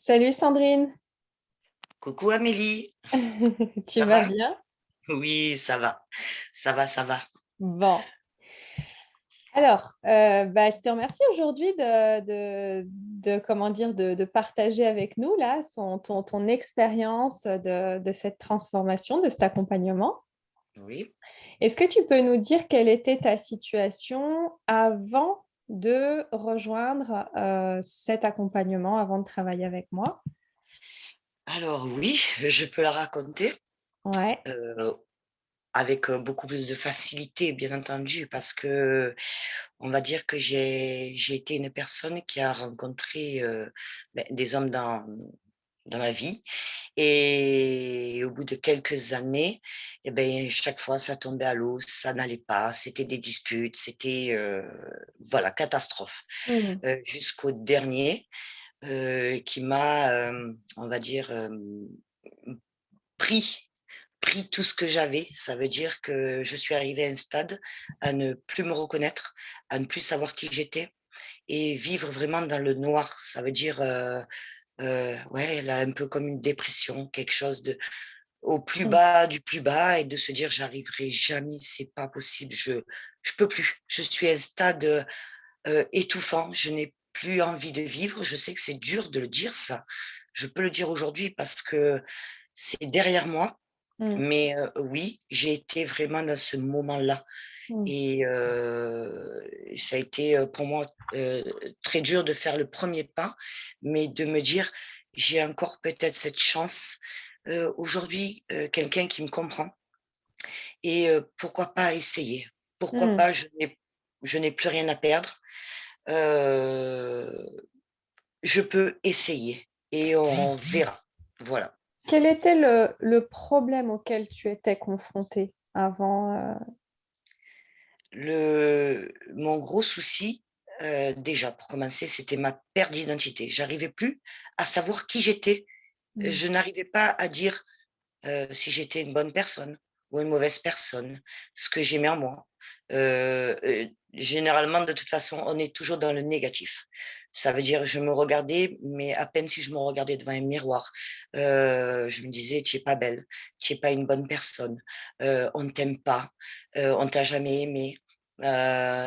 Salut Sandrine, Coucou Amélie, tu ça vas va? bien? Oui, ça va, ça va, ça va. Bon, alors, je te remercie aujourd'hui comment dire, de partager avec nous là ton expérience de cette transformation, de cet accompagnement. Oui. Est-ce que tu peux nous dire quelle était ta situation avant de rejoindre cet accompagnement, avant de travailler avec moi? Alors oui, je peux la raconter Ouais. euh, avec beaucoup plus de facilité, bien entendu, parce que on va dire que j'ai été une personne qui a rencontré des hommes dans ma vie. Et au bout de quelques années, chaque fois, ça tombait à l'eau, ça n'allait pas, c'était des disputes, c'était voilà, catastrophe. Mhm. Jusqu'au dernier qui m'a, on va dire, pris, pris tout ce que j'avais. Ça veut dire que je suis arrivée à un stade à ne plus me reconnaître, à ne plus savoir qui j'étais et vivre vraiment dans le noir. Ça veut dire, ouais, là, un peu comme une dépression, quelque chose de au plus bas du plus bas et de se dire j'arriverai jamais, c'est pas possible, je peux plus. Je suis à un stade étouffant. Je n'ai plus envie de vivre. Je sais que c'est dur de le dire, ça. Je peux le dire aujourd'hui parce que c'est derrière moi. Mhm. Mais oui, j'ai été vraiment dans ce moment-là. Mhm. Et ça a été pour moi très dur de faire le premier pas, mais de me dire, j'ai encore peut-être cette chance. Aujourd'hui, quelqu'un qui me comprend. Et pourquoi pas essayer? Pourquoi Mhm. pas, je n'ai plus rien à perdre. Euh, je peux essayer et on verra. Voilà. Quel était le problème auquel tu étais confrontée avant Mon gros souci, déjà, pour commencer, c'était ma perte d'identité. J'arrivais plus à savoir qui j'étais. Hmm. Je n'arrivais pas à dire si j'étais une bonne personne ou une mauvaise personne, ce que j'aimais en moi. Généralement, de toute façon, on est toujours dans le négatif. Ça veut dire, je me regardais, mais à peine si je me regardais devant un miroir, je me disais, tu n'es pas belle, tu n'es pas une bonne personne, on ne t'aime pas, on t'a jamais aimé,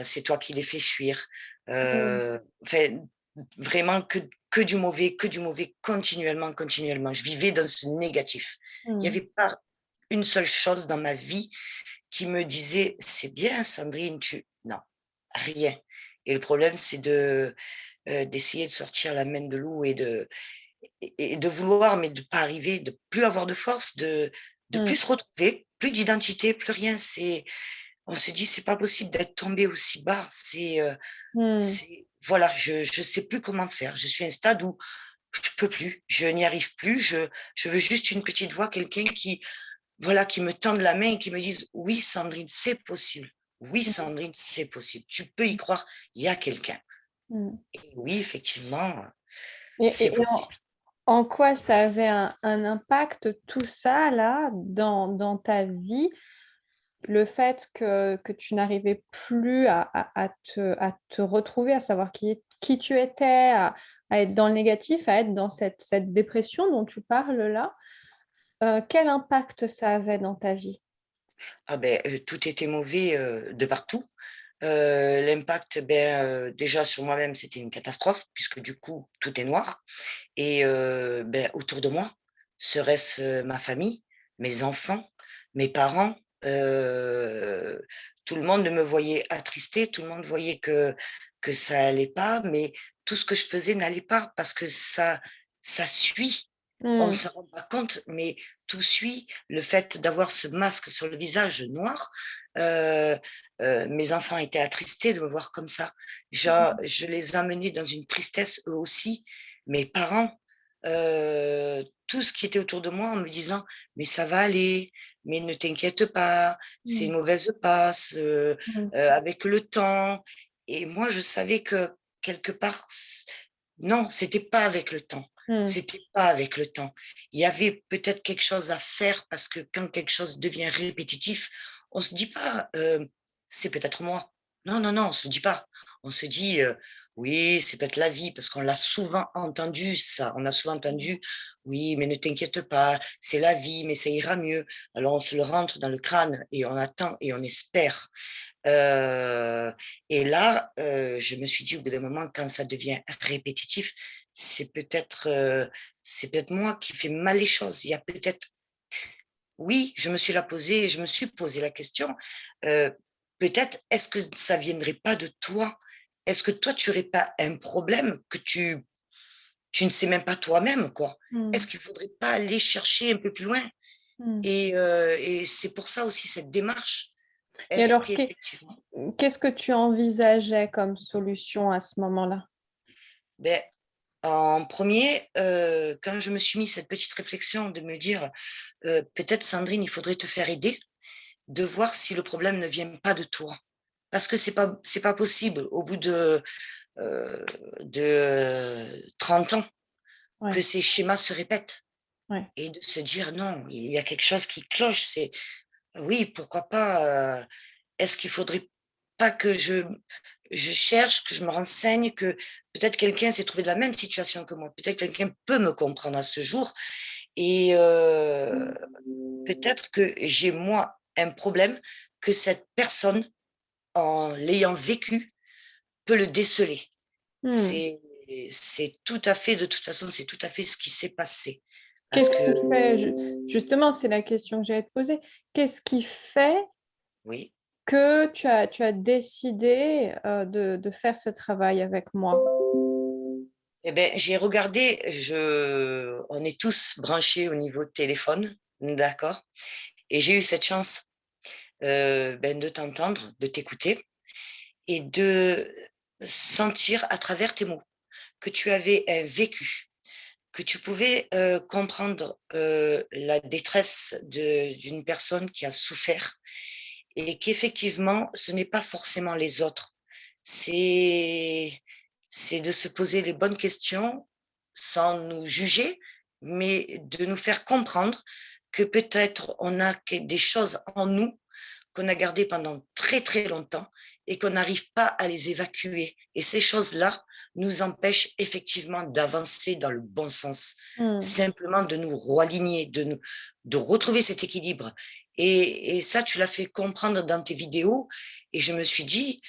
c'est toi qui les fais fuir. Hmm. Enfin, vraiment que du mauvais, continuellement, continuellement. Je vivais dans ce négatif. Il n'y Hmm. avait pas une seule chose dans ma vie qui me disait, c'est bien, Sandrine, tu... Non, rien. Et le problème, c'est d'essayer de sortir la main de loup et de vouloir, mais de pas arriver, de plus avoir de force, de Hmm. plus se retrouver, plus d'identité, plus rien. On se dit, c'est pas possible d'être tombé aussi bas. Hmm. Voilà, je sais plus comment faire. Je suis à un stade où je peux plus, je n'y arrive plus. Je veux juste une petite voix, quelqu'un qui, voilà, qui me tende la main et qui me dise, oui, Sandrine, c'est possible. Oui, Sandrine, c'est possible. Tu peux y croire, il y a quelqu'un. Hmm. Et oui, effectivement, Et, c'est et possible. en quoi ça avait un impact, tout ça, là, dans ta vie, le fait que tu n'arrivais plus à te retrouver, à savoir qui tu étais, à être dans le négatif, à être dans cette dépression dont tu parles là, quel impact ça avait dans ta vie? Ah ben, tout était mauvais de partout. L'impact, déjà sur moi-même, c'était une catastrophe, puisque du coup, tout est noir. Et autour de moi, serait-ce ma famille, mes enfants, mes parents, tout le monde me voyait attristée, tout le monde voyait que ça allait pas, mais tout ce que je faisais n'allait pas parce que ça suit. On ne Hmm. s'en rend pas compte, mais tout suit. Le fait d'avoir ce masque sur le visage noir, euh, mes enfants étaient attristés de me voir comme ça. Je les amenais dans une tristesse eux aussi. Mes parents, tout ce qui était autour de moi en me disant mais ça va aller, mais ne t'inquiète pas, c'est Hmm. une mauvaise passe Hmm. avec le temps. Et moi, je savais que quelque part, non, c'était pas avec le temps. Hmm. C'était pas avec le temps. Il y avait peut-être quelque chose à faire parce que quand quelque chose devient répétitif, on se dit pas c'est peut-être moi. Non, non, non, on se dit pas. On se dit Oui, c'est peut-être la vie, parce qu'on l'a souvent entendu, ça. On a souvent entendu, oui, mais ne t'inquiète pas, c'est la vie, mais ça ira mieux. Alors, on se le rentre dans le crâne et on attend et on espère. Euh, et là, je me suis dit, au bout d'un moment, quand ça devient répétitif, c'est peut-être moi qui fais mal les choses. Il y a peut-être, oui, je me suis posé la question, euh, peut-être, est-ce que ça viendrait pas de toi? Est-ce que toi, tu n'aurais pas un problème que tu ne sais même pas toi-même, quoi? Mm. Est-ce qu'il ne faudrait pas aller chercher un peu plus loin? Mm. Et c'est pour ça aussi cette démarche. Et Est-ce alors, qu'effectivement, qu'est-ce que tu envisageais comme solution à ce moment-là? ben, en premier, quand je me suis mis cette petite réflexion de me dire, peut-être Sandrine, il faudrait te faire aider, de voir si le problème ne vient pas de toi. Parce que c'est pas possible au bout euh, de 30 ans que Ouais, ces schémas se répètent ouais. et de se dire non, il y a quelque chose qui cloche. C'est oui, pourquoi pas. Est-ce qu'il faudrait pas que je cherche, que je me renseigne, que peut-être quelqu'un s'est trouvé de la même situation que moi, peut-être quelqu'un peut me comprendre à ce jour et peut-être que j'ai moi un problème que cette personne, en l'ayant vécu, peut le déceler. Hmm. C'est c'est tout à fait, de toute façon, c'est tout à fait ce qui s'est passé. Parce Qu'est-ce qui que, fait, justement, c'est la question que j'allais te poser, qu'est-ce qui fait oui, que tu as décidé de faire ce travail avec moi? eh ben, j'ai regardé, on est tous branchés au niveau de téléphone, d'accord? Et j'ai eu cette chance ben, de t'entendre, de t'écouter et de sentir à travers tes mots que tu avais un vécu, que tu pouvais comprendre la détresse d'une personne qui a souffert et qu'effectivement, ce n'est pas forcément les autres. C'est, c'est de se poser les bonnes questions sans nous juger, mais de nous faire comprendre que peut-être on a des choses en nous qu'on a gardées pendant très très longtemps et qu'on n'arrive pas à les évacuer. Et ces choses-là nous empêchent effectivement d'avancer dans le bon sens, Hmm. simplement de nous realigner, de retrouver cet équilibre. Et ça, tu l'as fait comprendre dans tes vidéos. Et je me suis dit,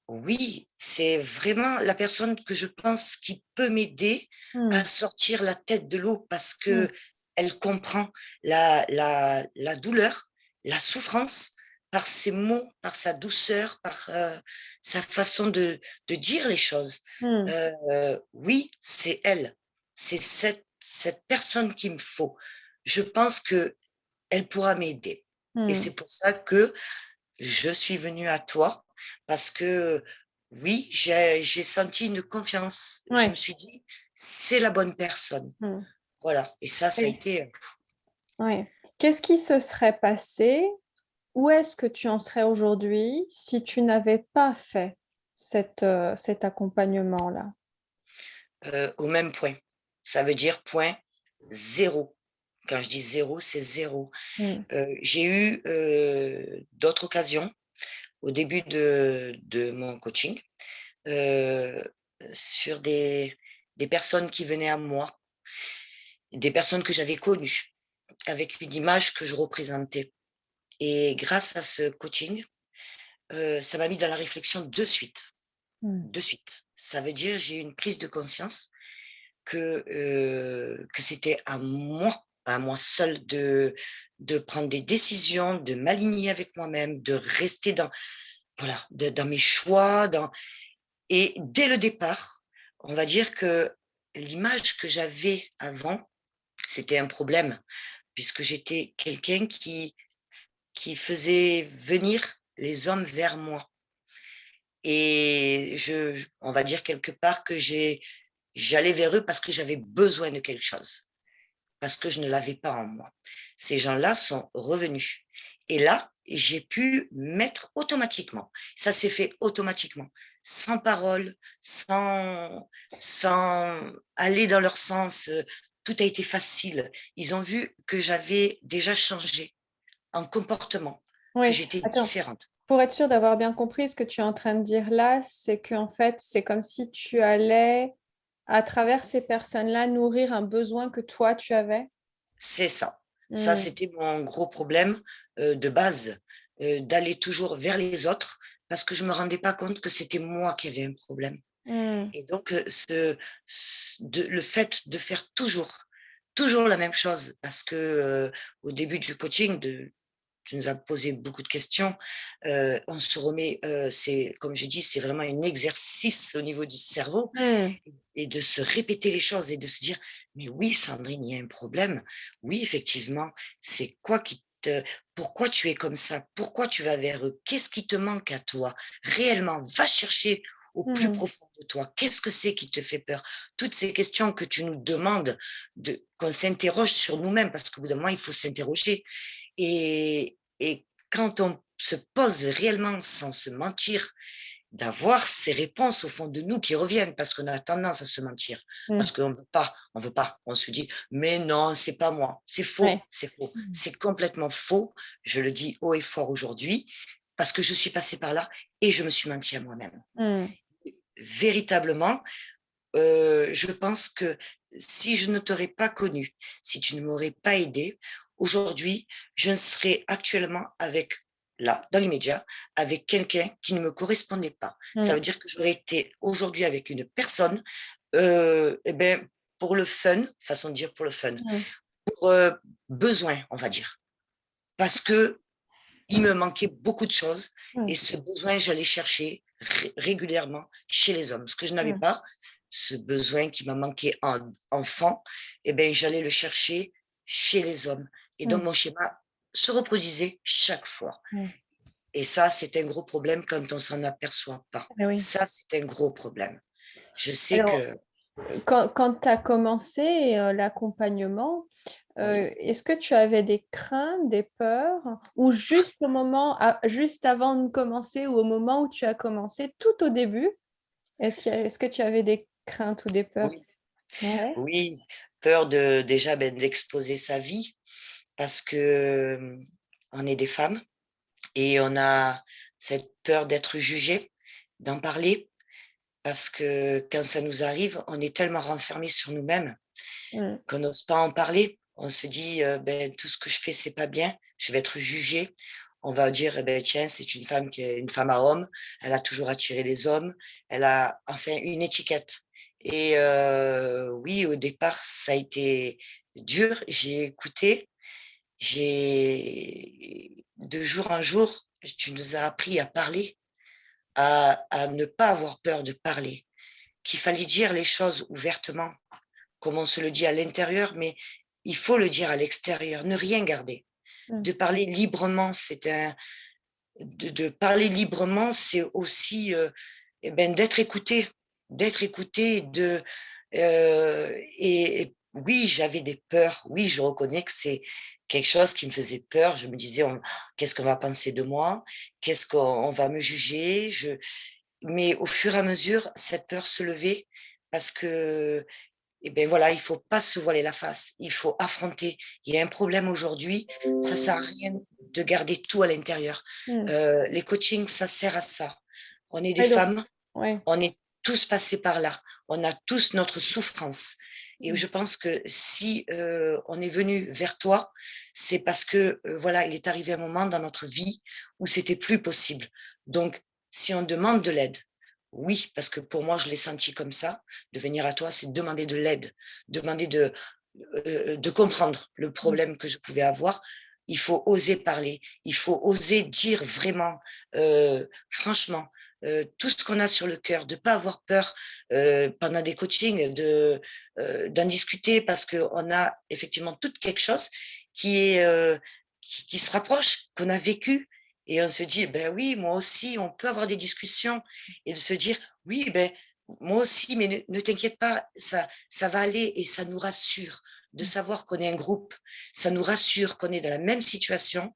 oui, c'est vraiment la personne que je pense qui peut m'aider Hmm. à sortir la tête de l'eau parce Hmm. que elle comprend la douleur, la souffrance par ses mots, par sa douceur, par sa façon de dire les choses. Hmm. Oui, c'est elle. C'est cette personne qu'il me faut. Je pense que elle pourra m'aider. Et Hmm. c'est pour ça que je suis venue à toi parce que oui, j'ai senti une confiance. Je me Ouais. suis dit, c'est la bonne personne. Hmm. Voilà. Et ça a Et- été, ouais. Qu'est-ce qui se serait passé? Où est-ce que tu en serais aujourd'hui si tu n'avais pas fait cet accompagnement-là? au même point. Ça veut dire point zéro. Quand je dis zéro, c'est zéro. Hmm. J'ai eu d'autres occasions au début de mon coaching euh, sur des personnes qui venaient à moi, des personnes que j'avais connues, avec une image que je représentais. Et grâce à ce coaching, ça m'a mis dans la réflexion de suite. Hmm. De suite. Ça veut dire j'ai eu une prise de conscience que c'était à moi seul de prendre des décisions, de m'aligner avec moi-même, de rester voilà, dans mes choix. Et dès le départ, on va dire que l'image que j'avais avant, c'était un problème, puisque j'étais quelqu'un qui faisait venir les hommes vers moi. Et on va dire quelque part que j'allais vers eux parce que j'avais besoin de quelque chose, parce que je ne l'avais pas en moi. Ces gens-là sont revenus. Et là, j'ai pu mettre automatiquement. Ça s'est fait automatiquement, sans parole, sans aller dans leur sens. Tout a été facile. Ils ont vu que j'avais déjà changé en comportement, que Oui, j'étais attends. différente. pour être sûr d'avoir bien compris ce que tu es en train de dire là, c'est qu'en fait, c'est comme si tu allais, à travers ces personnes-là, nourrir un besoin que toi, tu avais. C'est ça. Ça, Mm, c'était mon gros problème de base, d'aller toujours vers les autres parce que je me rendais pas compte que c'était moi qui avais un problème. mm, Et donc, le fait de faire toujours la même chose, parce que au début du coaching, tu nous as posé beaucoup de questions. On se remet, c'est comme je dis, c'est vraiment un exercice au niveau du cerveau mm, et de se répéter les choses et de se dire, mais oui, Sandrine, il y a un problème. Oui, effectivement, c'est quoi qui te, pourquoi tu es comme ça? Pourquoi tu vas vers eux? Qu'est-ce qui te manque à toi? Réellement, va chercher au plus mm, profond de toi. Qu'est-ce que c'est qui te fait peur? Toutes ces questions que tu nous demandes, qu'on s'interroge sur nous-mêmes, parce qu'au bout d'un moment, il faut s'interroger. Et quand on se pose réellement sans se mentir, d'avoir ces réponses au fond de nous qui reviennent parce qu'on a tendance à se mentir, parce mm. qu'on veut pas, on se dit, mais non, c'est pas moi, Ouais. c'est faux, c'est complètement faux, je le dis haut et fort aujourd'hui, parce que je suis passée par là et je me suis menti à moi-même. Mm, Véritablement, je pense que si je ne t'aurais pas connu, si tu ne m'aurais pas aidé, aujourd'hui, je ne serais actuellement avec, là, dans l'immédiat, avec quelqu'un qui ne me correspondait pas. Ça veut mm, dire que j'aurais été aujourd'hui avec une personne, eh ben, pour le fun, façon de dire pour le fun, mm, pour besoin, on va dire. Parce que il me manquait beaucoup de choses et mm, ce besoin, j'allais chercher régulièrement chez les hommes. Ce que je n'avais mm, pas, ce besoin qui m'a manqué en enfant, eh ben, j'allais le chercher chez les hommes. Et donc, mm, mon schéma se reproduisait chaque fois. mm. Et ça, c'est un gros problème quand on s'en aperçoit pas. Ah oui. Ça, c'est un gros problème. Je sais Alors, que, quand tu as commencé l'accompagnement, oui, est-ce que tu avais des craintes, des peurs, ou juste au moment, juste avant de commencer, ou au moment où tu as commencé, tout au début, est-ce que tu avais des craintes ou des peurs? oui, Ouais. oui, peur de déjà ben, d'exposer sa vie parce que on est des femmes. Et on a cette peur d'être jugé, d'en parler, parce que quand ça nous arrive, on est tellement renfermé sur nous-mêmes Mm, qu'on n'ose pas en parler. On se dit, ben, tout ce que je fais, c'est pas bien, je vais être jugé. On va dire, eh ben, tiens, c'est une femme qui est une femme à homme, elle a toujours attiré les hommes, elle a enfin une étiquette. Et oui, au départ, ça a été dur. J'ai écouté, de jour en jour, tu nous as appris à parler, à ne pas avoir peur de parler, qu'il fallait dire les choses ouvertement, comme on se le dit à l'intérieur, mais il faut le dire à l'extérieur, ne rien garder. mm. De parler librement, de parler librement, c'est aussi eh ben, d'être écouté, et oui, j'avais des peurs. Oui, je reconnais que c'est quelque chose qui me faisait peur. Je me disais, qu'est-ce qu'on va penser de moi? Qu'est-ce qu'on va me juger? Mais au fur et à mesure, cette peur se levait parce que, eh ben voilà, il faut pas se voiler la face. Il faut affronter. Il y a un problème aujourd'hui. Ça sert à rien de garder tout à l'intérieur. Mm. Les coachings, ça sert à ça. On est des Ouais, donc, femmes, ouais. on est tous passés par là. On a tous notre souffrance. Et Mm. je pense que si on est venu vers toi, c'est parce que voilà, il est arrivé un moment dans notre vie où c'était plus possible. Donc, si on demande de l'aide, oui, parce que pour moi, je l'ai senti comme ça, de venir à toi, c'est demander de l'aide, demander de comprendre le Mm. problème que je pouvais avoir. Il faut oser parler, il faut oser dire vraiment, franchement, tout ce qu'on a sur le cœur, de ne pas avoir peur pendant des coachings, d'en discuter parce qu'on a effectivement tout quelque chose qui, est, qui se rapproche, qu'on a vécu. Et on se dit, ben oui, moi aussi, on peut avoir des discussions et de se dire, oui, ben moi aussi, mais ne t'inquiète pas, ça va aller et ça nous rassure de savoir qu'on est un groupe. Ça nous rassure qu'on est dans la même situation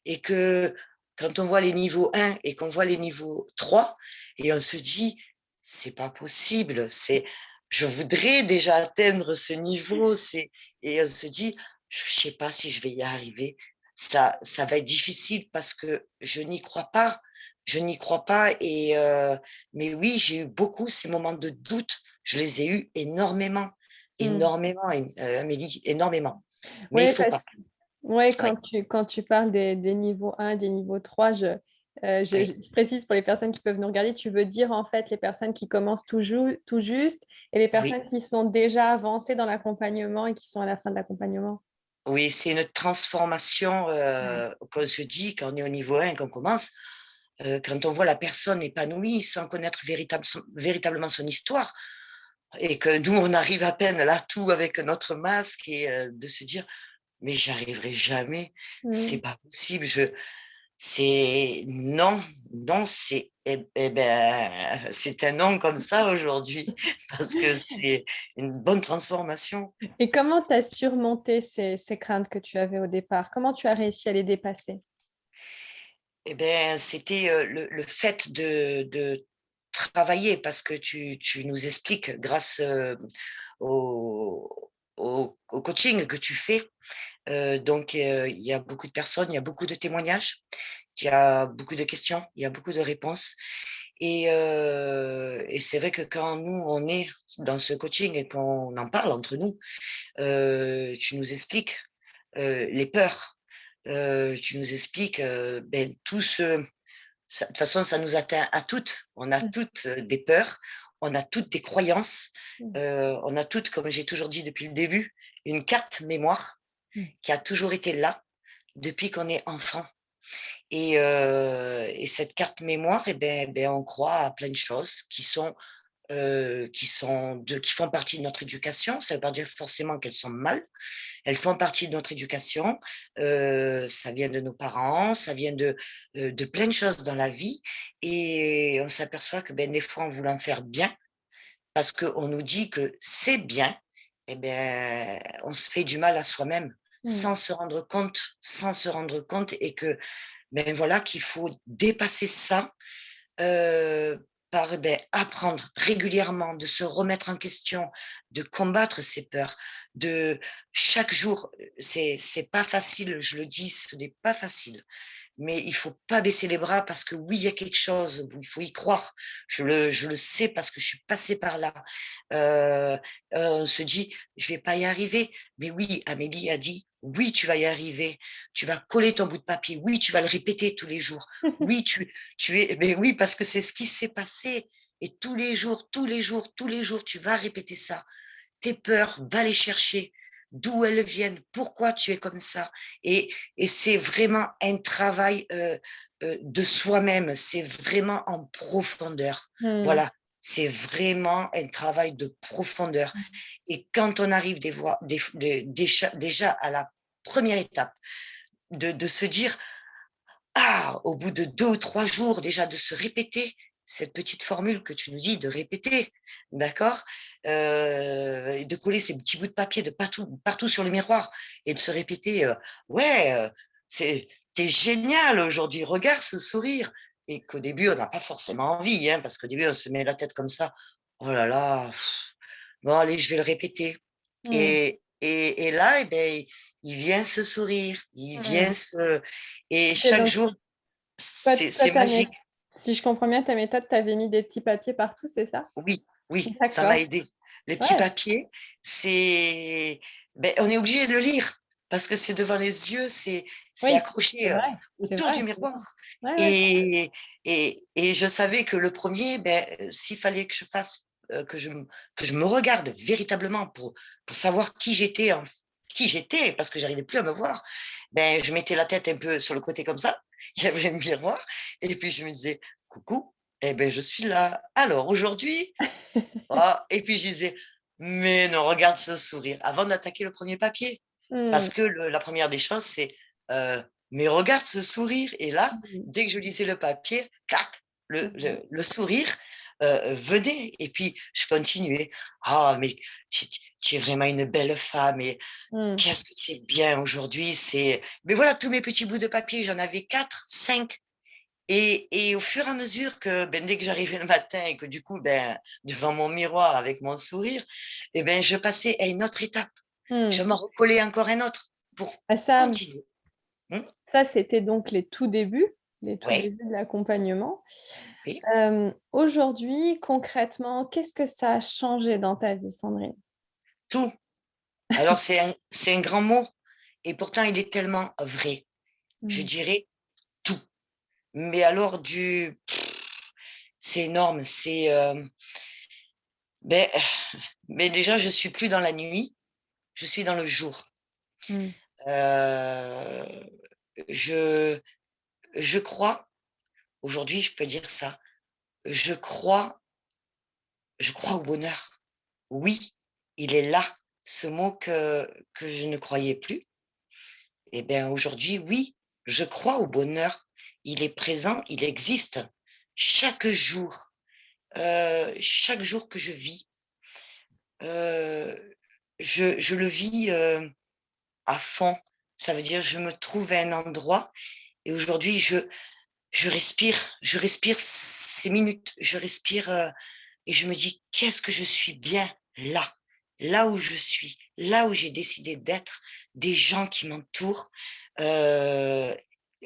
et que quand on voit les niveaux 1 et qu'on voit les niveaux 3, et on se dit, c'est pas possible, je voudrais déjà atteindre ce niveau, et on se dit, je sais pas si je vais y arriver. ça va être difficile parce que je n'y crois pas. Je n'y crois pas. Mais oui, j'ai eu beaucoup ces moments de doute. Je les ai eus énormément, Mm. énormément, Amélie, énormément. Mais il Oui, faut parce pas. que ouais, Oui, quand tu parles des niveaux 1, des niveaux 3, oui, je précise pour les personnes qui peuvent nous regarder, tu veux dire en fait les personnes qui commencent tout juste et les oui. personnes qui sont déjà avancées dans l'accompagnement et qui sont à la fin de l'accompagnement. Oui, c'est une transformation Ouais. qu'on se dit quand on est au niveau 1, qu'on commence, quand on voit la personne épanouie sans connaître véritablement son histoire, et que nous, on arrive à peine là, tout avec notre masque, et de se dire, mais j'y arriverai jamais, c'est Mm. pas possible, c'est non, non, c'est un non comme ça aujourd'hui, parce que c'est une bonne transformation. Et comment tu as surmonté ces craintes que tu avais au départ? Comment tu as réussi à les dépasser? C'était le fait de travailler, parce que tu nous expliques grâce au coaching que tu fais. Donc, il y a beaucoup de personnes, il y a beaucoup de témoignages, il y a beaucoup de questions, il y a beaucoup de réponses. Et c'est vrai que quand nous, on est dans ce coaching et qu'on en parle entre nous, tu nous expliques les peurs, tu nous expliques tout ce de toute façon, ça nous atteint à toutes. On a Mm. toutes des peurs, on a toutes des croyances, Mm. on a toutes, comme j'ai toujours dit depuis le début, une carte mémoire Mm. qui a toujours été là depuis qu'on est enfant. Et cette carte mémoire, on croit à plein de choses qui font partie de notre éducation. Ça ne veut pas dire forcément qu'elles sont mal. Elles font partie de notre éducation. Ça vient de nos parents, ça vient de plein de choses dans la vie. Et on s'aperçoit que des fois, en voulant faire bien, parce qu'on nous dit que c'est bien, on se fait du mal à soi-même Mm. sans se rendre compte, et que voilà, qu'il faut dépasser ça, euh, par apprendre régulièrement, de se remettre en question, de combattre ses peurs, de chaque jour. C'est pas facile, je le dis, ce n'est pas facile, mais il faut pas baisser les bras, parce que oui, il y a quelque chose, il faut y croire. Je le sais parce que je suis passée par là. Euh, on se dit, je vais pas y arriver. Mais oui, Amélie a dit, oui, tu vas y arriver. Tu vas coller ton bout de papier. Oui, tu vas le répéter tous les jours. Oui, tu es, mais oui, parce que c'est ce qui s'est passé. Et tous les jours, tous les jours, tous les jours, tu vas répéter ça. Tes peurs, va les chercher, d'où elles viennent, pourquoi tu es comme ça. Et c'est vraiment un travail de soi-même, c'est vraiment en profondeur. Mm. Voilà, c'est vraiment un travail de profondeur. Et quand on arrive déjà à la première étape, de se dire, ah, au bout de 2 ou 3 jours déjà, de se répéter cette petite formule que tu nous dis de répéter, d'accord, et de coller ces petits bouts de papier de partout sur le miroir, et de se répéter, ouais, t'es génial aujourd'hui, regarde ce sourire. Et qu'au début, on n'a pas forcément envie, hein, parce qu'au début, on se met la tête comme ça. Oh là là, bon, allez, je vais le répéter. Mm. Et là, il vient ce sourire, il vient Mm. ce... Et Et chaque donc, jour, toi, c'est magique. si je comprends bien, ta méthode, tu avais mis des petits papiers partout, c'est ça? Oui, oui, ça m'a D'accord. aidé. Les petits Ouais, papiers, c'est... on est obligé de le lire, parce que c'est devant les yeux, c'est oui, c'est accroché vrai, c'est autour du vrai. miroir. Ouais, ouais. Et je savais que le premier, s'il fallait que je fasse, que je me regarde véritablement pour savoir qui j'étais, parce que j'arrivais plus à me voir, je mettais la tête un peu sur le côté comme ça, il y avait un miroir, et puis je me disais, coucou, je suis là. Alors aujourd'hui, oh, et puis je disais, mais non, regarde ce sourire, avant d'attaquer le premier papier. Mm. Parce que la première des choses, c'est, mais regarde ce sourire. Et là, Mm. dès que je lisais le papier, clac, Mhm. le sourire venait. Et puis, je continuais. Ah, mais tu es vraiment une belle femme. Et Mm. qu'est-ce que tu es bien aujourd'hui. Mais voilà, tous mes petits bouts de papier, j'en avais 4, 5. Et au fur et à mesure que, dès que j'arrivais le matin et que du coup, devant mon miroir avec mon sourire, je passais à une autre étape. Je Mm. m'en recollais encore un autre pour Ah, ça, continuer. Mmh, Ça, c'était donc les tout ouais, débuts de l'accompagnement. oui, Aujourd'hui, concrètement, qu'est-ce que ça a changé dans ta vie, Sandrine? tout. Alors c'est un grand mot et pourtant il est tellement vrai. Je Mmh. dirais tout. Mais alors c'est énorme, beh, mais déjà je suis plus dans la nuit, je suis dans le jour. Mmh. Heu, je je crois, aujourd'hui je peux dire ça, je crois je crois au bonheur. Oui, il est là, ce mot que je ne croyais plus. Et bien aujourd'hui, oui, je crois au bonheur. Il est présent, il existe. Chaque jour, chaque jour que je vis, heu, je le vis, à fond. Ça veut dire je me trouve à un endroit et aujourd'hui je respire ces minutes, je respire, et je me dis: «Qu'est-ce que je suis bien là, là où je suis, là où j'ai décidé d'être, des gens qui m'entourent». Heu,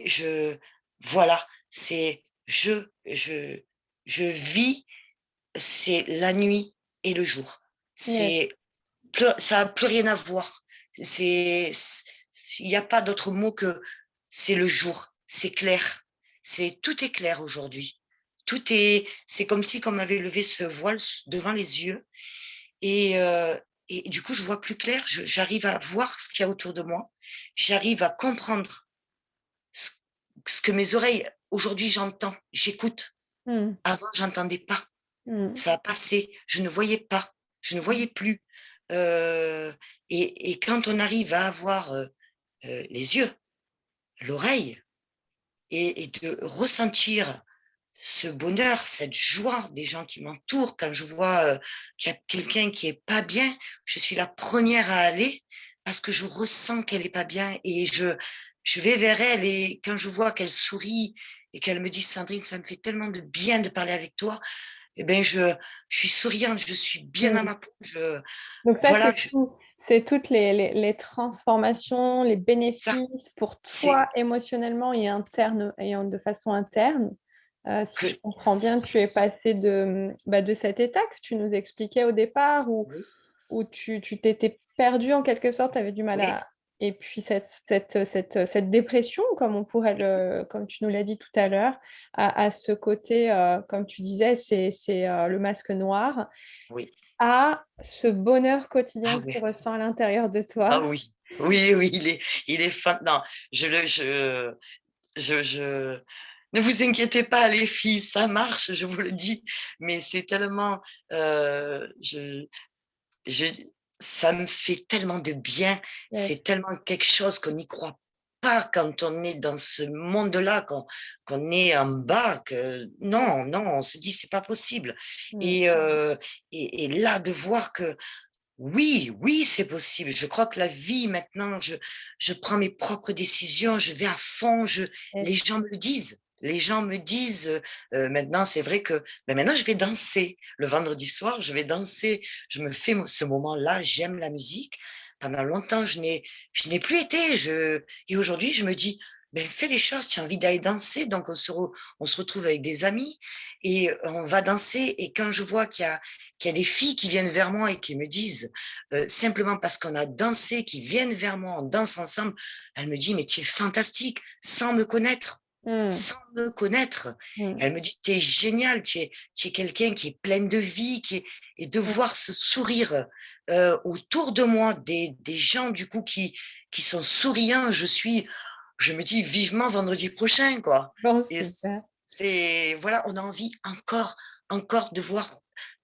je voilà, c'est je vis, c'est la nuit et le jour. Yes. C'est ça a plus rien à voir. C'est il y a pas d'autre mot que c'est le jour, c'est clair. Tout est clair aujourd'hui. C'est comme si on m'avait levé ce voile devant les yeux et du coup, je vois plus clair. J'arrive à voir ce qu'il y a autour de moi. J'arrive à comprendre ce ce que mes oreilles aujourd'hui j'entends, j'écoute. Mmh. Avant, j'entendais pas. Mmh. Ça a passé, je ne voyais pas, je ne voyais plus, heu et quand on arrive à avoir, les yeux, l'oreille et de ressentir ce bonheur, cette joie des gens qui m'entourent, quand je vois, qu'il y a quelqu'un qui est pas bien, je suis la première à aller parce que je ressens qu'elle est pas bien et je vais vers elle et quand je vois qu'elle sourit et qu'elle me dit: «Sandrine, ça me fait tellement de bien de parler avec toi», et ben je suis souriante, je suis bien dans Mmh. ma peau, Donc ça, voilà, c'est toutes les transformations, les ça, bénéfices pour c'est toi émotionnellement et de façon interne. Si que je comprends bien, tu es passée de cet état que tu nous expliquais au départ oui, où tu t'étais perdue en quelque sorte, tu avais du mal oui, à et puis cette dépression, comme tu nous l'as dit tout à l'heure, à ce côté, comme tu disais, c'est le masque noir, oui. à ce bonheur Ah quotidien que tu ouais, ressens à l'intérieur de ah toi. oui, oui, oui, il est fan non, je le je ne vous inquiétez pas les filles, ça marche, je vous le dis, mais c'est tellement, je ça me fait tellement de bien, Yes. c'est tellement quelque chose qu'on n'y croit pas quand on est dans ce monde-là, qu'on est en bas, que non, non, on se dit: «C'est pas possible» Mmh. et heu et là, de voir que oui, oui, c'est possible. Je crois que la vie maintenant, je prends mes propres décisions, je vais à fond, Yes. les gens me le disent. Les gens me disent, maintenant c'est vrai que maintenant je vais danser. Le vendredi soir, je vais danser. Je me fais ce moment-là, j'aime la musique. Pendant longtemps, je n'ai plus été. Et aujourd'hui, je me dis: «Beh, fais les choses, tu as envie d'aller danser», donc on se retrouve avec des amis et on va danser et quand je vois qu'il y a des filles qui viennent vers moi et qui me disent, simplement parce qu'on a dansé, qui viennent vers moi, on danse ensemble, elle me dit: «Mais tu es fantastique», sans me connaître, Mmh. sans me connaître. Mmh. Elle me dit: «Tu es génial, tu es quelqu'un qui est pleine de vie, qui est» et de Mmh. voir ce sourire, autour de moi, des gens du coup qui sont souriants, je me dis: «Vivement vendredi prochain», quoi Bon, et super. c'est voilà, on a envie encore de voir,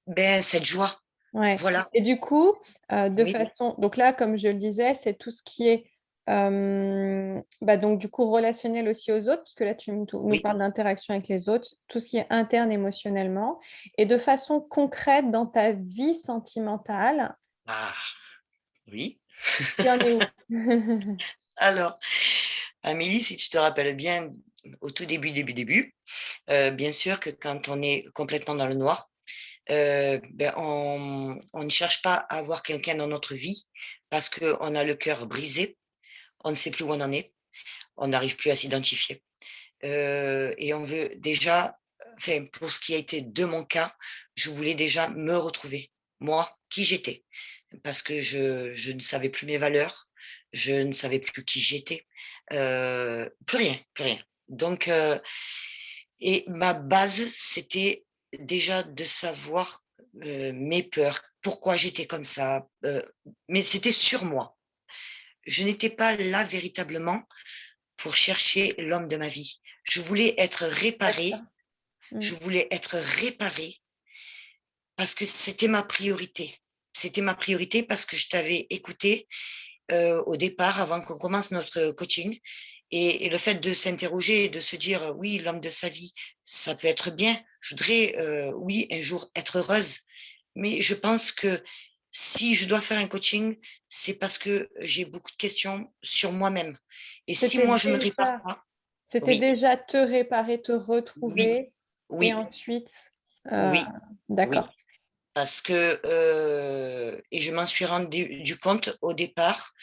ben, cette joie. Ouais Voilà, et du coup, de oui, façon donc là, comme je le disais, c'est tout ce qui est, donc du coup relationnel aussi aux autres, parce que là, tu nous oui. parles d'interaction avec les autres, tout ce qui est interne émotionnellement et de façon concrète dans ta vie sentimentale, Ah, oui. tu en es où? Alors, Amélie, si tu te rappelles bien, au tout début, bien sûr que quand on est complètement dans le noir, ben, on ne cherche pas à avoir quelqu'un dans notre vie parce qu'on a le cœur brisé, on ne sait plus où on en est. on n'arrive plus à s'identifier. Et on veut déjà, enfin, pour ce qui a été de mon cas, je voulais déjà me retrouver, moi, qui j'étais, parce que je ne savais plus mes valeurs, je ne savais plus qui j'étais, plus rien, plus rien. Donc, et ma base, c'était déjà de savoir mes peurs, pourquoi j'étais comme ça, mais c'était sur moi. Je n'étais pas là véritablement pour chercher l'homme de ma vie. Je voulais être D'accord. réparée, je voulais être réparée parce que c'était ma priorité. C'était ma priorité parce que je t'avais écouté au départ, avant qu'on commence notre coaching. Et le fait de s'interroger et de se dire, oui, l'homme de sa vie, ça peut être bien. Je voudrais, oui, un jour être heureuse. Mais je pense que si je dois faire un coaching, c'est parce que j'ai beaucoup de questions sur moi-même. Et si C'était moi, je ne me répare déjà, pas, c'était oui, déjà te réparer, te oui, retrouver et oui, ensuite, euh, oui, oui. d'accord. Parce que, et je m'en suis rendu du compte au départ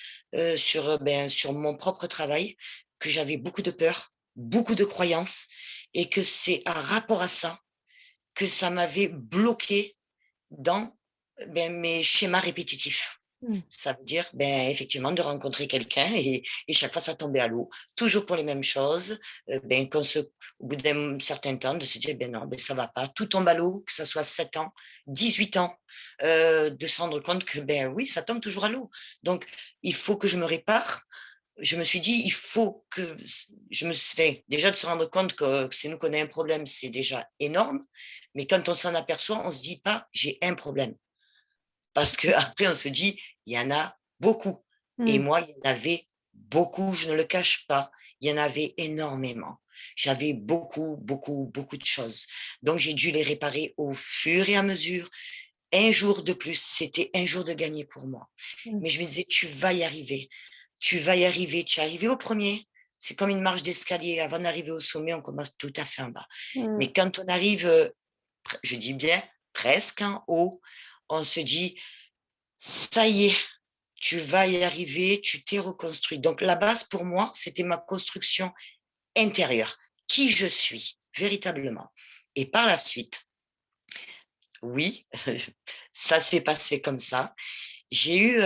sur mon propre travail, que j'avais beaucoup de peur, beaucoup de croyances, et que c'est un rapport à ça que ça m'avait bloqué dans mes schémas répétitifs. Mm. Ça veut dire, effectivement, de rencontrer quelqu'un et chaque fois, ça tombait à l'eau. Toujours pour les mêmes choses. Au bout d'un certain temps, de se dire, non, ça va pas. Tout tombe à l'eau, que ça soit 7 ans, 18 ans, de se rendre compte que, oui, ça tombe toujours à l'eau. Donc, il faut que je me répare. Je me suis dit, il faut que je me fais déjà de se rendre compte que c'est nous qu'on a un problème, c'est déjà énorme. Mais quand on s'en aperçoit, on se dit pas, j'ai un problème. Parce qu'après, on se dit, il y en a beaucoup. Et Mm. moi, il y en avait beaucoup, je ne le cache pas. Il y en avait énormément. J'avais beaucoup, beaucoup, beaucoup de choses. Donc, j'ai dû les réparer au fur et à mesure. Un jour de plus, c'était un jour de gagné pour moi. Mm. Mais je me disais, tu vas y arriver. Tu vas y arriver. Tu es arrivé au premier. C'est comme une marche d'escalier. Avant d'arriver au sommet, on commence tout à fait en bas. Mm. Mais quand on arrive, je dis bien presque en haut, on se dit, ça y est, tu vas y arriver, tu t'es reconstruit. Donc la base pour moi, c'était ma construction intérieure, qui je suis véritablement. Et par la suite, oui, ça s'est passé comme ça. J'ai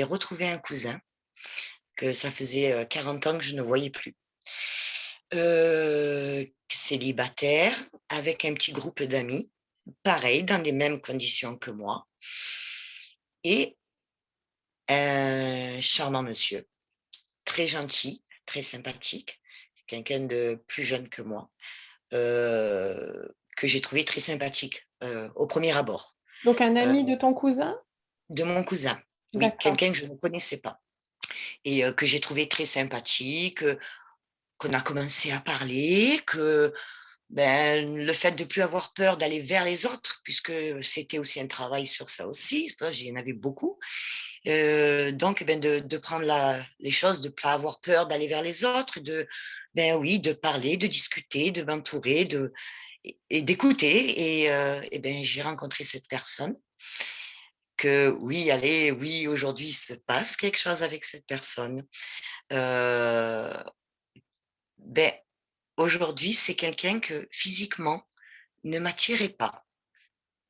retrouvé un cousin que ça faisait 40 ans que je ne voyais plus. Célibataire, avec un petit groupe d'amis, pareil, dans les mêmes conditions que moi. Et un charmant monsieur, très gentil, très sympathique, quelqu'un de plus jeune que moi, que j'ai trouvé très sympathique au premier abord. Donc, un Euh, ami de ton cousin? de mon cousin, oui, D'accord. quelqu'un que je ne connaissais pas et que j'ai trouvé très sympathique, qu'on a commencé à parler, que le fait de plus avoir peur d'aller vers les autres, puisque c'était aussi un travail sur ça aussi, j'en avais beaucoup. Donc, de prendre les choses, de ne pas avoir peur d'aller vers les autres, oui, de parler, de discuter, de m'entourer, et d'écouter. J'ai rencontré cette personne que, oui, allez, oui, aujourd'hui, il se passe quelque chose avec cette personne. Euh, ben, Aujourd'hui, c'est quelqu'un que physiquement ne m'attirait pas.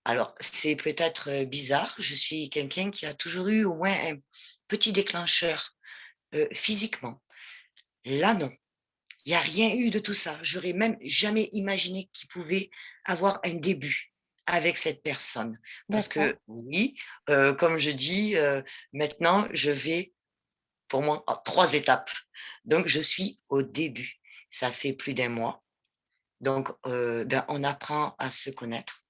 Alors, c'est peut-être bizarre, je suis quelqu'un qui a toujours eu au moins un petit déclencheur physiquement. Là, non. Il n'y a rien eu de tout ça. J'aurais même jamais imaginé qu'il pouvait avoir un début avec cette personne. Parce D'accord. que oui, comme je dis, maintenant, je vais pour moi en 3 étapes. Donc, je suis au début. Ça fait plus d'un mois. Donc, on apprend à se connaître.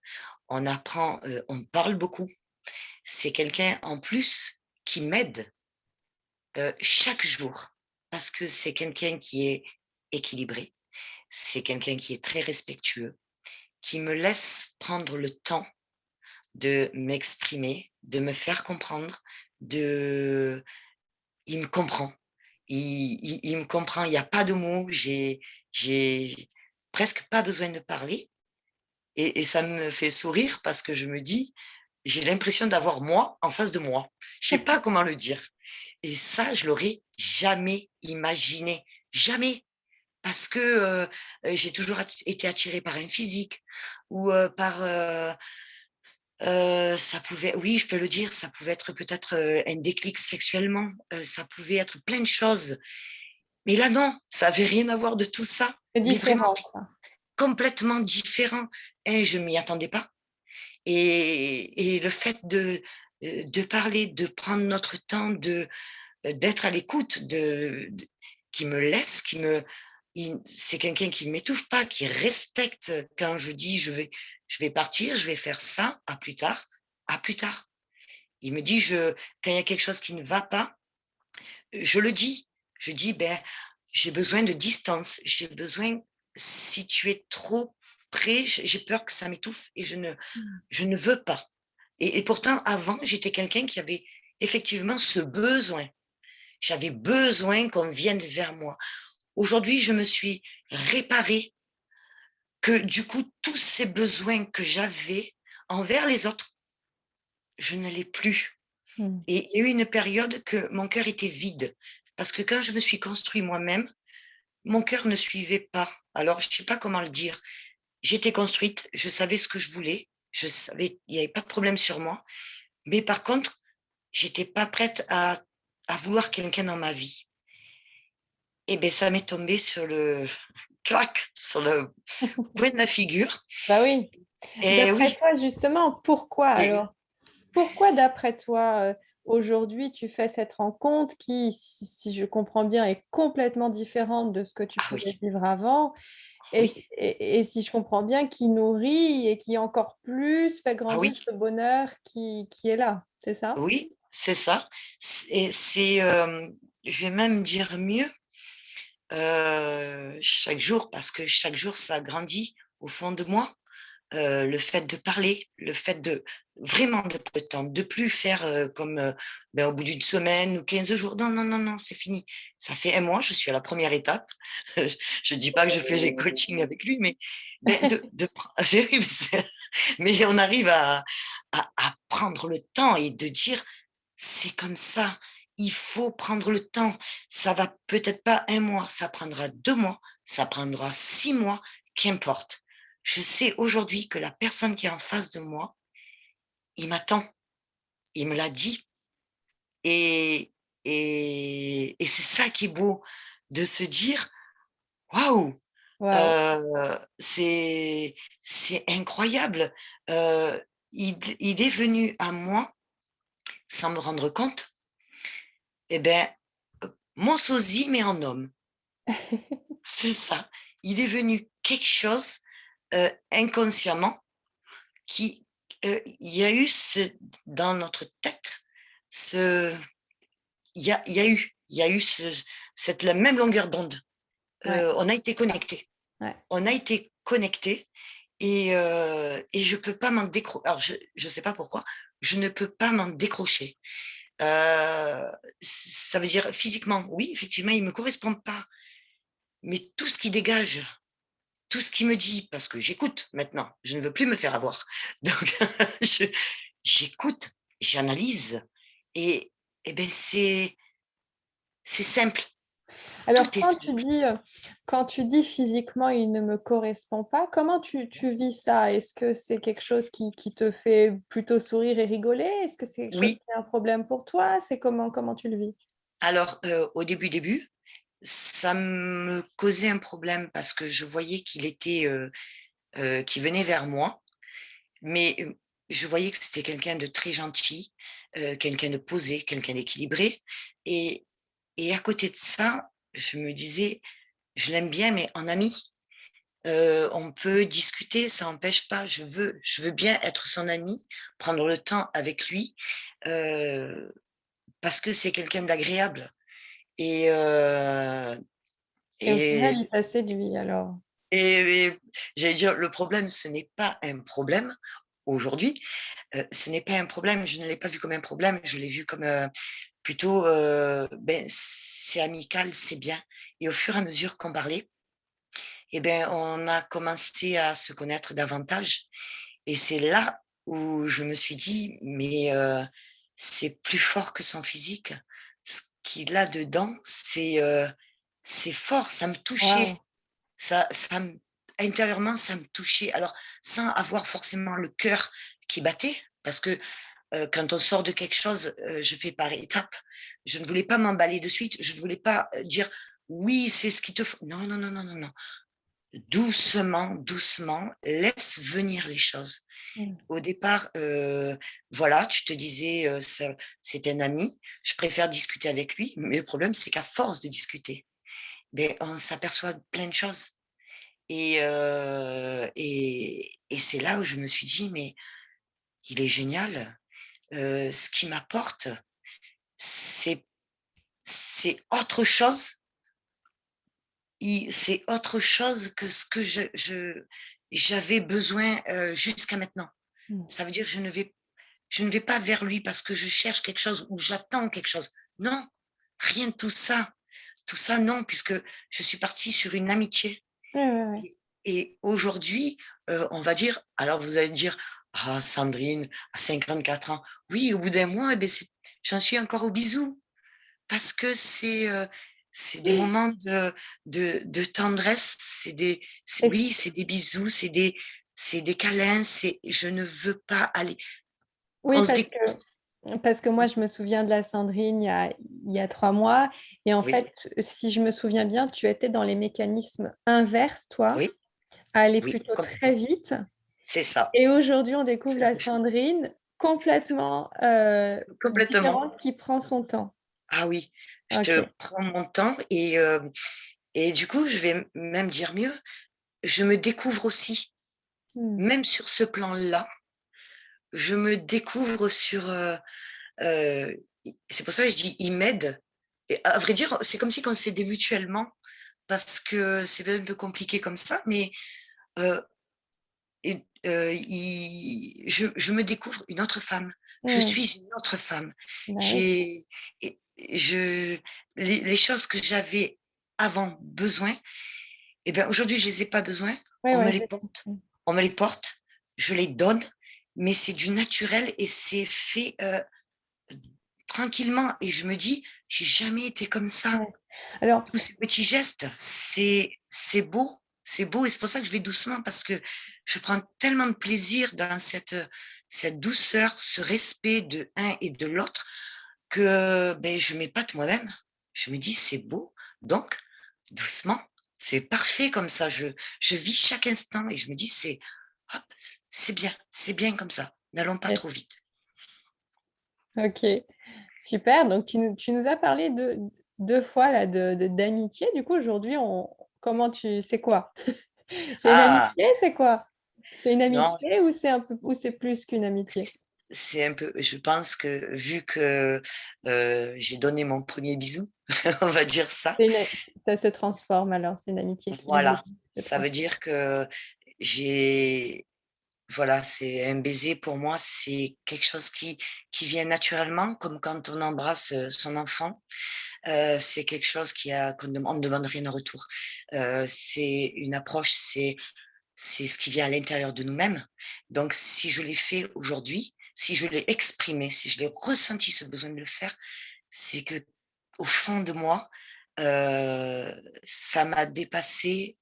On apprend, on parle beaucoup. C'est quelqu'un en plus qui m'aide chaque jour parce que c'est quelqu'un qui est équilibré, c'est quelqu'un qui est très respectueux, qui me laisse prendre le temps de m'exprimer, de me faire comprendre, il me comprend. Il me comprend, il n'y a pas de mots, j'ai presque pas besoin de parler et ça me fait sourire parce que je me dis, j'ai l'impression d'avoir moi en face de moi. Je sais pas comment le dire. Et ça, je l'aurais jamais imaginé, jamais. Parce que, j'ai toujours été attirée par un physique ou, par, ça pouvait oui, je peux le dire, ça pouvait être peut-être, un déclic sexuellement, ça pouvait être plein de choses. Mais là, non, ça avait rien à voir de tout ça, C'est mais vraiment différent, ça. complètement différent. Je m'y attendais pas et le fait de parler, de prendre notre temps, d'être à l'écoute, qui me laisse, c'est quelqu'un qui ne m'étouffe pas, qui respecte quand je dis je vais partir, je vais faire ça, à plus tard, à plus tard. Il me dit, quand il y a quelque chose qui ne va pas, je le dis. Je dis, ben, j'ai besoin de distance. J'ai besoin, si tu es trop près, j'ai peur que ça m'étouffe et Mmh. je ne veux pas. Et pourtant, avant, j'étais quelqu'un qui avait effectivement ce besoin. J'avais besoin qu'on vienne vers moi. Aujourd'hui, je me suis réparée que du coup, tous ces besoins que j'avais envers les autres, je ne l'ai plus. Mmh. Et il y a eu une période que mon cœur était vide. Parce que quand je me suis construit moi-même, mon cœur ne suivait pas. Alors, je ne sais pas comment le dire. J'étais construite, je savais ce que je voulais, je savais, il n'y avait pas de problème sur moi. Mais par contre, j'étais pas prête à vouloir quelqu'un dans ma vie. Et bien, ça m'est tombé sur le clac, sur le coin de la figure. Bah oui. Et D'après oui, toi, justement, pourquoi et alors? Pourquoi, d'après toi, aujourd'hui, tu fais cette rencontre qui, si je comprends bien, est complètement différente de ce que tu ah pouvais oui, vivre avant? oui, Et si je comprends bien, qui nourrit et qui encore plus fait ah grandir oui, ce bonheur qui est là, c'est ça? oui, c'est ça. Et je vais même dire mieux, chaque jour, parce que chaque jour, ça grandit au fond de moi. Le fait de parler, le fait de vraiment de prendre le temps, de plus faire comme ben, au bout d'une semaine ou 15 jours. Non, non, non, non, c'est fini. Ça fait un mois, je suis à la première étape. Je ne dis pas que je fais les coachings avec lui, mais ben, oui, mais on arrive à prendre le temps et de dire c'est comme ça. Il faut prendre le temps. Ça va peut-être pas un mois, ça prendra 2 mois, ça prendra 6 mois, qu'importe. Je sais aujourd'hui que la personne qui est en face de moi, il m'attend, il me l'a dit. Et, et c'est ça qui est beau, de se dire, waouh, Waouh! euh, c'est, c'est incroyable. Euh, il est venu à moi sans me rendre compte. Eh ben, mon sosie, mais en homme. C'est ça. Il est venu quelque chose inconsciemment qui, il y a eu dans notre tête, ce, il y a eu cette la même longueur d'onde. Ouais, On a été connectés. ouais. On a été connectés et je peux pas m'en décrocher. Alors, je ne sais pas pourquoi, je ne peux pas m'en décrocher. Ça veut dire physiquement, oui, effectivement, il me correspond pas, mais tout ce qui dégage, tout ce qu'il me dit, parce que j'écoute maintenant, je ne veux plus me faire avoir. Donc, j'écoute, j'analyse, et, et ben c'est simple, tout Alors, est simple. quand tu dis physiquement, il ne me correspond pas, comment tu vis ça? Est-ce que c'est quelque chose qui te fait plutôt sourire et rigoler? Est-ce que c'est quelque chose Oui, qui est un problème pour toi? C'est comment tu le vis? alors au début, ça me causait un problème parce que je voyais qu'il venait vers moi, mais je voyais que c'était quelqu'un de très gentil, quelqu'un de posé, quelqu'un d'équilibré, et, et à côté de ça, je me disais, je l'aime bien, mais en ami. On peut discuter, ça n'empêche pas. Je veux bien être son ami, prendre le temps avec lui, euh, parce que c'est quelqu'un d'agréable. Et, Et au final, et, il t'a séduit alors. et j'allais dire, le problème, ce n'est pas un problème aujourd'hui. Ce n'est pas un problème. Je ne l'ai pas vu comme un problème. Je l'ai vu comme plutôt, ben, c'est amical, c'est bien. Et au fur et à mesure qu'on parlait, eh ben, on a commencé à se connaître davantage. Et c'est là où je me suis dit, mais c'est plus fort que son physique. qui là-dedans, c'est fort, ça me Waouh! touchait. Ça me intérieurement, ça me touchait. Alors, sans avoir forcément le cœur qui battait, parce que, quand on sort de quelque chose, je fais par étapes. Je ne voulais pas m'emballer de suite. Je ne voulais pas, dire: «Oui, c'est ce qu'il te faut». Non, non, non, non, non, non. Doucement, doucement, laisse venir les choses. Mmh. Au départ, voilà, tu te disais, ça c'est un ami, je préfère discuter avec lui, mais le problème, c'est qu'à force de discuter, beh, on s'aperçoit de plein de choses et c'est là où je me suis dit: «Mais il est génial, ce qu'il m'apporte, c'est c'est autre chose, c'est autre chose que ce que j'avais besoin, jusqu'à maintenant». Mmh. Ça veut dire que je ne vais pas vers lui parce que je cherche quelque chose ou j'attends quelque chose. Non, rien de tout ça. Tout ça, non, puisque je suis partie sur une amitié Ouais, ouais, ouais. et aujourd'hui, on va dire alors vous allez dire: «Ah Sandrine, à 54 ans». Oui, au bout d'un mois, et beh, j'en suis encore aux bisous parce que c'est des moments de tendresse, Et oui, c'est des bisous, c'est des câlins, je ne veux pas aller oui, on se découvre. parce que moi, je me souviens de la Sandrine il y a 3 mois et en Oui, fait, si je me souviens bien, tu étais dans les mécanismes inverses, toi, oui, à aller oui, plutôt très complètement. vite C'est ça, et aujourd'hui, on découvre la Sandrine complètement, complètement. différente qui prend son temps. Ah oui, je te OK. prends mon temps et du coup, je vais même dire mieux, je me découvre aussi. Mmh. Même sur ce plan-là, je me découvre c'est pour ça que je dis: «Il m'aide» et à vrai dire, c'est comme si qu'on s'aidait mutuellement parce que c'est un peu compliqué comme ça, mais heu il je me découvre une autre femme. Je Mmh. suis une autre femme. Bah oui. J'ai et je les choses que j'avais avant besoin et ben, aujourd'hui, je les ai pas besoin. Ouais, On me ouais, les j'ai porte compris. on me les porte, je les donne, mais c'est du naturel et c'est fait, tranquillement et je me dis: «J'ai jamais été comme ça». Ouais. Alors Tous ces petits gestes, c'est beau et c'est pour ça que je vais doucement parce que je prends tellement de plaisir dans cette douceur, ce respect de un et de l'autre que, beh, je m'épate moi-même. Je me dis: «C'est beau», donc doucement, c'est parfait comme ça. Je vis chaque instant et je me dis: «C'est hop, c'est bien comme ça, n'allons pas ouais, trop vite». OK. Super, donc tu nous as parlé de 2 fois là d'amitié. Du coup, aujourd'hui, on comment tu c'est quoi? C'est une Ah! amitié, c'est quoi? C'est une Non. amitié ou c'est plus qu'une amitié? C'est un peu je pense que vu que, j'ai donné mon premier bisou, on va dire ça, C'est une a Ça se transforme alors, c'est une amitié qui voilà. évolue, se Ça veut transforme. dire que j'ai voilà, c'est un baiser pour moi, c'est quelque chose qui vient naturellement, comme quand on embrasse, son enfant. C'est quelque chose qu'on ne demande rien en retour. C'est une approche, c'est ce qui vient à l'intérieur de nous-mêmes. Donc si je l'ai fait aujourd'hui, si je l'ai exprimé, si je l'ai ressenti ce besoin de le faire, c'est que au fond de moi, ça m'a dépassé,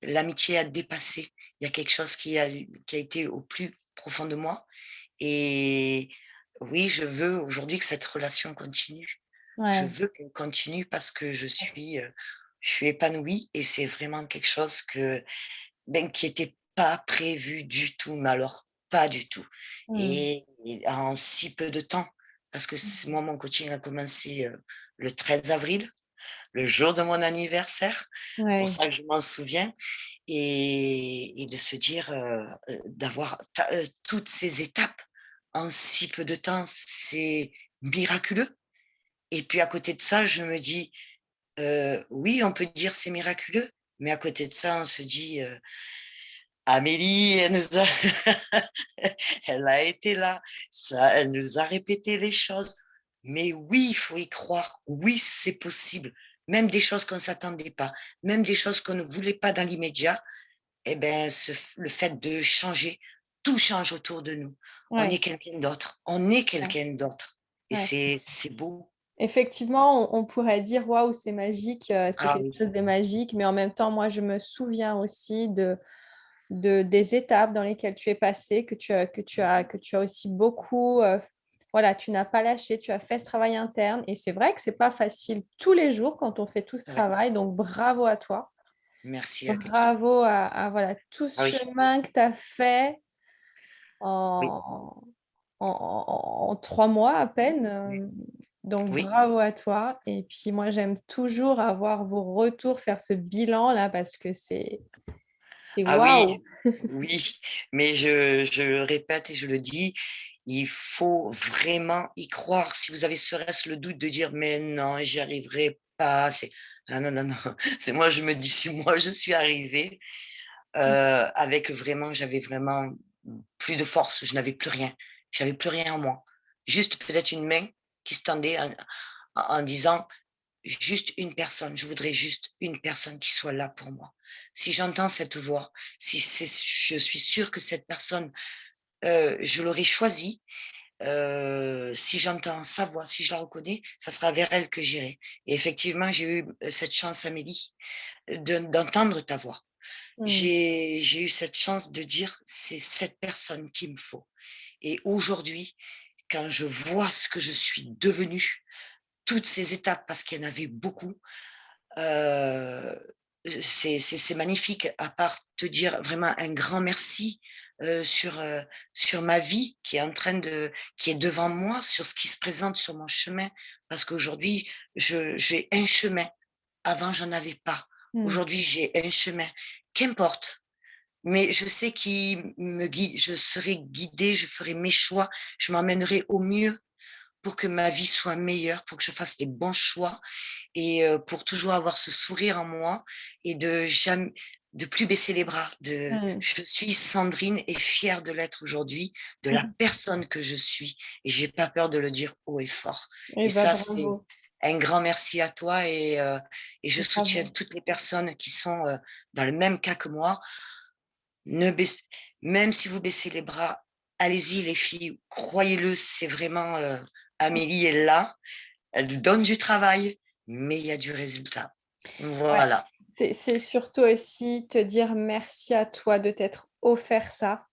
l'amitié a dépassé. Il y a quelque chose qui a été au plus profond de moi et oui, je veux aujourd'hui que cette relation continue. Je Ouais, veux qu'elle continue parce que je suis épanouie et c'est vraiment quelque chose ben, qui était pas prévu du tout, mais alors pas du tout mmh, et en si peu de temps, parce que moi, mon coaching a commencé, le 13 avril, le jour de mon anniversaire. Pour ouais, ça que je m'en souviens et de se dire, d'avoir toutes ces étapes en si peu de temps, c'est miraculeux et puis à côté de ça, je me dis, oui, on peut dire c'est miraculeux, mais à côté de ça, on se dit, Amélie, elle nous a elle a été là, ça elle nous a répété les choses. Mais oui, il faut y croire. Oui, c'est possible. Même des choses qu'on ne s'attendait pas, même des choses qu'on ne voulait pas dans l'immédiat, et ben, le fait de changer, tout change autour de nous. On est ouais, quelqu'un d'autre, on est ouais, quelqu'un d'autre et ouais. c'est beau. Effectivement, on pourrait dire waouh, c'est magique, c'est Ah quelque oui, chose de magique, mais en même temps, moi, je me souviens aussi des étapes dans lesquelles tu es passé, que tu as aussi beaucoup, voilà, tu n'as pas lâché, tu as fait ce travail interne, et c'est vrai que c'est pas facile tous les jours quand on fait tout ce c'est vrai. travail, donc bravo à toi, Merci à Vicky. bravo voilà, tout Ah ce oui, chemin que tu as fait oui, en, en 3 mois à peine. Donc, oui. bravo à toi. Et puis, moi, j'aime toujours avoir vos retours, faire ce bilan-là, parce que c'est Ah oui, waouh. oui, mais je le répète et je le dis, il faut vraiment y croire. Si vous avez serait-ce le doute de dire, mais non, j'y arriverai pas, c'est non, non, non, non. C'est moi, je me dis, si moi je suis arrivée, avec vraiment, j'avais vraiment plus de force, je n'avais plus rien, j'avais plus rien en moi. Juste peut-être une main qui se tendait en disant, juste une personne, je voudrais juste une personne qui soit là pour moi. Si j'entends cette voix, si c'est, je suis sûre que cette personne, je l'aurais choisie, si j'entends sa voix, si je la reconnais, ça sera vers elle que j'irai. Et effectivement, j'ai eu cette chance, Amélie, d'entendre ta voix. Mm. J'ai eu cette chance de dire, c'est cette personne qu'il me faut. Et aujourd'hui, quand je vois ce que je suis devenue, toutes ces étapes, parce qu'il y en avait beaucoup, euh, c'est magnifique, à part te dire vraiment un grand merci sur ma vie qui est en train qui est devant moi, sur ce qui se présente sur mon chemin, parce qu'aujourd'hui, j'ai un chemin. Avant, j'en avais pas. Mm. Aujourd'hui, j'ai un chemin. Qu'importe. Mais je sais qu'il me guide, je serai guidée, je ferai mes choix, je m'emmènerai au mieux pour que ma vie soit meilleure, pour que je fasse les bons choix et pour toujours avoir ce sourire en moi et de jamais de plus baisser les bras. Mm. Je suis Sandrine et fière de l'être aujourd'hui, de la personne que je suis et j'ai pas peur de le dire haut et fort. Eh Et ben, ça, c'est bravo, un grand merci à toi et je soutiens bravo. toutes les personnes qui sont dans le même cas que moi. Ne baisse, même si vous baissez les bras, allez-y les filles, croyez-le, c'est vraiment Amélie est là, elle donne du travail, mais il y a du résultat. Ouais. Voilà. C'est surtout aussi te dire merci à toi de t'être offert ça.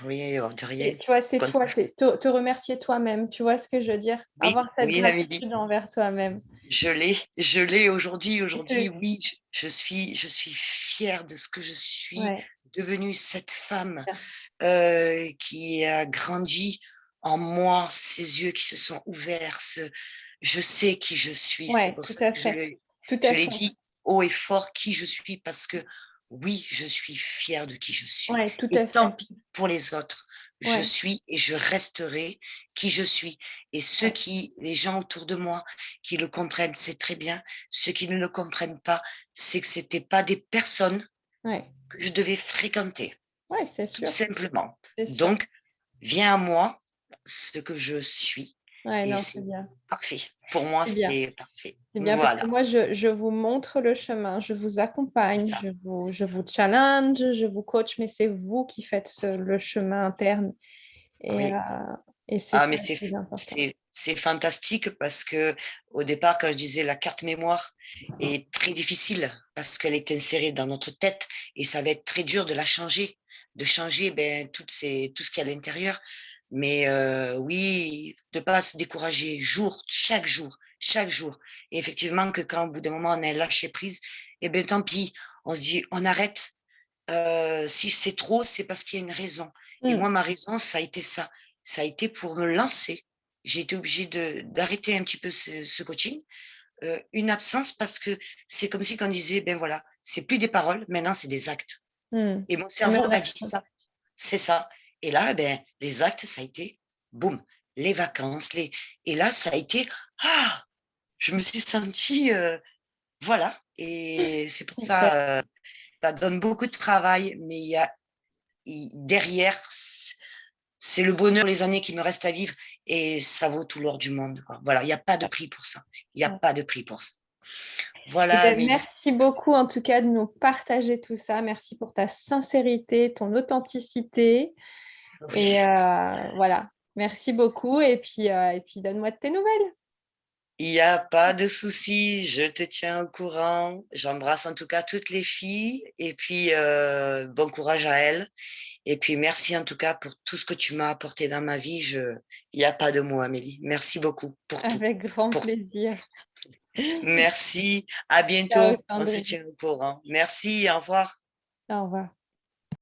Oui, de rien. Et tu vois, c'est toi, Contraire. c'est te remercier toi-même. Tu vois ce que je veux dire? Oui, Avoir cette oui, Amélie, gratitude envers toi-même. je l'ai aujourd'hui. Et Aujourd'hui, oui, je suis fière de ce que je suis ouais, devenue, cette femme bien. qui a grandi en moi, ses yeux qui se sont ouverts. Je sais qui je suis. C'est Ouais, pour tout ça à que fait. Tout je à l'ai fait. dit haut et fort qui je suis parce que oui, je suis fière de qui je suis. Ouais, tout Et à tant fait. pis pour les autres. Je Ouais, suis et je resterai qui je suis. Et ouais, les gens autour de moi qui le comprennent, c'est très bien. Ceux qui ne le comprennent pas, c'est que c'était pas des personnes ouais. que je devais fréquenter, Ouais, c'est tout sûr. simplement. C'est sûr. Donc, viens à moi, ce que je suis, Ouais, et non, c'est c'est bien. parfait. Pour moi, C'est bien. c'est parfait. C'est bien parce que Voilà, moi, je vous montre le chemin, je vous c'est accompagne, ça, c'est je ça. vous challenge, je vous coach, mais c'est vous qui faites le chemin interne. Et, Oui. et c'est Ah, ça mais le plus important. c'est fantastique parce que au départ, quand je disais la carte mémoire est très difficile parce qu'elle est insérée dans notre tête et ça va être très dur de la changer, de changer ben, tout ce qu'il y a à l'intérieur. Mais oui, de pas se décourager chaque jour, chaque jour. Et effectivement, que quand au bout d'un moment on a lâché prise, eh bien tant pis, on se dit on arrête. Si c'est trop, c'est parce qu'il y a une raison. Et Mm. moi, ma raison, ça a été ça. Ça a été pour me lancer. J'ai été obligée d'arrêter un petit peu ce coaching, une absence parce que c'est comme si on disait, ben voilà, c'est plus des paroles, maintenant c'est des actes. Mm. Et mon On a cerveau a dit l'action. ça, c'est ça. Et là, ben, les actes, ça a été, boum, les vacances, et là, ça a été, ah, je me suis sentie, voilà. Et c'est pour Super. ça, ça donne beaucoup de travail, mais derrière, c'est le bonheur, les années qui me restent à vivre et ça vaut tout l'or du monde, quoi. Voilà, il n'y a pas de prix pour ça. Il n'y a Ouais. pas de prix pour ça. Eh Voilà, ben, Amélie. merci beaucoup en tout cas de nous partager tout ça. Merci pour ta sincérité, ton authenticité. Et Oui. voilà, merci beaucoup. Et puis donne-moi de tes nouvelles. Il n'y a pas de souci, je te tiens au courant. J'embrasse en tout cas toutes les filles et puis bon courage à elles. Et puis merci en tout cas pour tout ce que tu m'as apporté dans ma vie. Il n'y a pas de mots, Amélie. Merci beaucoup pour tout. Avec grand Pour tout. plaisir. Merci, à Ciao, bientôt. On se Sandrine. tient au courant. Merci, au revoir. Au revoir.